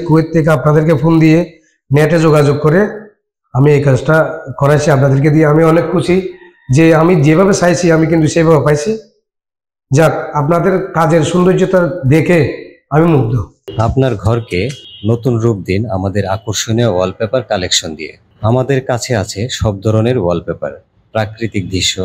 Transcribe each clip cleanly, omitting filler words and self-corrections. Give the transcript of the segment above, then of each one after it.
Kuwait থেকে আপনাদেরকে phone দিয়ে নেটে যোগাযোগ করে আমি এই কাজটা করাইছি আপনাদেরকে দিয়ে। আমি অনেক খুশি যে আমি যেভাবে চাইছি আমি কিন্তু সেভাবে পাইছি। যাক, আপনাদের কাজের সৌন্দর্যতা দেখে আমি মুগ্ধ। আপনার ঘরকে নতুন রূপ দিন আমাদের আকর্ষণীয় ওয়ালপেপার কালেকশন দিয়ে। আমাদের কাছে আছে সব ধরনের ওয়ালপেপার, প্রাকৃতিক দৃশ্য,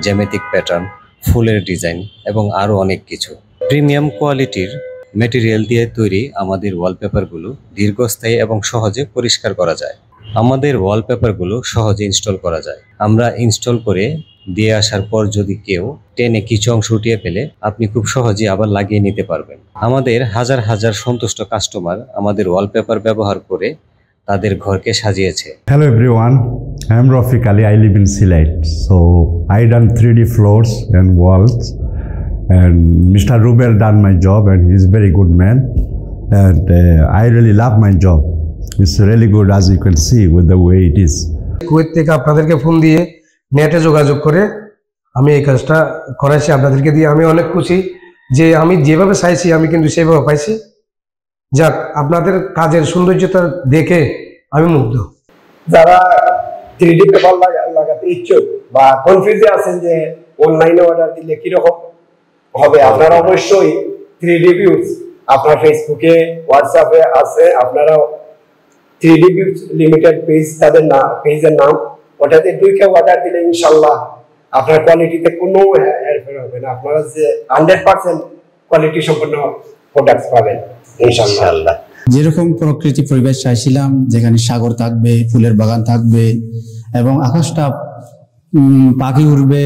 জ্যামিতিক প্যাটার্ন, ফুলের ডিজাইন এবং আরও অনেক কিছু। প্রিমিয়াম কোয়ালিটির ম্যাটেরিয়াল দিয়ে তৈরি আমাদের ওয়ালপেপারগুলো দীর্ঘস্থায়ী এবং সহজে পরিষ্কার করা যায়। আমাদের ওয়ালপেপারগুলো সহজে ইনস্টল করা যায়। আমরা ইনস্টল করে দিয়ে আসার পর যদি কেউ টেনে কিছু অংশ উঠিয়ে ফেলে, আপনি খুব সহজে আবার লাগিয়ে নিতে পারবেন। আমাদের হাজার হাজার সন্তুষ্ট কাস্টমার আমাদের ওয়ালপেপার ব্যবহার করে তাদের ঘরকে সাজিয়েছে। Hello everyone, I am Rafiq Ali. I live in Sylhet. So I done 3D floors and walls, and Mr. Rubel done my job, and he's a very good man, and I really love my job. It's really good, as you can see with the way it is. Kuwait থেকে আপনাদেরকে phone দিয়ে নেটে যোগাযোগ করে আমি এই কাজটা করাইছি আপনাদেরকে দিয়ে। আমি অনেক খুশি যে আমি যেভাবে চাইছি আমি কিন্তু সেভাবে পাইছি। যাক, আপনাদের কাজের সৌন্দর্যতা দেখে আমি মুগ্ধ। যারা 3D পেপার লাগাতে ইচ্ছুক বা কনফিউজে আছেন যে অনলাইনে অর্ডার দিলে কিরকম হবে, আপনারা অবশ্যই 3D ভিউজ আপনার ফেসবুকে, হোয়াটসঅ্যাপে আছে, আপনারা 3D ভিউজ লিমিটেড পেজ, তাদের পেজের নাম, ওটাতে ঢুকে অর্ডার দিলে ইনশাল্লাহ আপনার কোয়ালিটিতে কোনো হেরফের হবে না। আপনারা যে 100% কোয়ালিটি সম্পন্ন প্রোডাক্টস পাবেন ইনশাআল্লাহ। যেরকম প্রকৃতি পরিবেশ চাইছিলাম, যেখানে সাগর থাকবে, ফুলের বাগান থাকবে এবং আকাশটা পাখি উড়বে,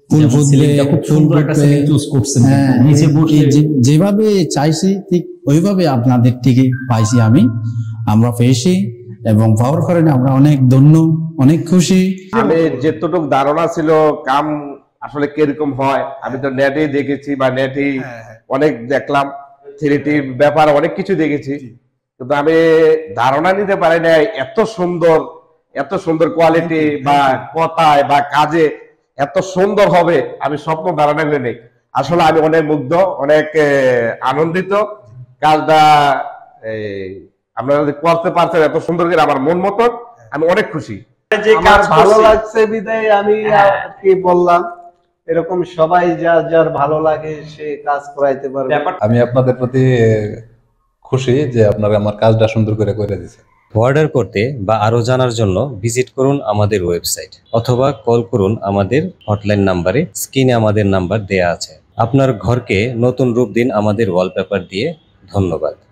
ফুল ফুটবে, যেভাবে চাইছি ঠিক ওইভাবে আপনাদের থেকে পাইছি আমরা পেয়েছি এবং পাওয়ার কারণে আমরা অনেক ধন্য, অনেক খুশি। আমি যেতটুকু ধারণা ছিল কাম আসলে কিরকম হয়, আমি তো নেটেই দেখেছি বা নেটেই অনেক দেখলাম, 3D ব্যাপার অনেক কিছু দেখেছি, কিন্তু আমি ধারণা নিতে পারি না এত সুন্দর কোয়ালিটি বা কথায় বা কাজে এত সুন্দর হবে। আমি স্বপ্ন ধারণা করে নেই। আসলে আমি অনেক মুগ্ধ, অনেক আনন্দিত। কাজটা আপনারা যদি করতে পারছেন এত সুন্দর করে আমার মন মতন, আমি অনেক খুশি। যে কাজ ভালো লাগছে বিদায় আমি কি বললাম, এরকম সবাই যার ভালো লাগে সে কাজ করাইতে পারবে। আমি আপনাদের প্রতি খুশি যে আপনারা আমার কাজটা সুন্দর করে দিয়েছেন। অর্ডার করতে বা আরো জানার জন্য ভিজিট করুন আমাদের ওয়েবসাইট অথবা কল করুন আমাদের হটলাইন নাম্বারে। স্ক্রিনে আমাদের নাম্বার দেয়া আছে। আপনার ঘরকে নতুন রূপ দিন আমাদের ওয়ালপেপার দিয়ে। ধন্যবাদ।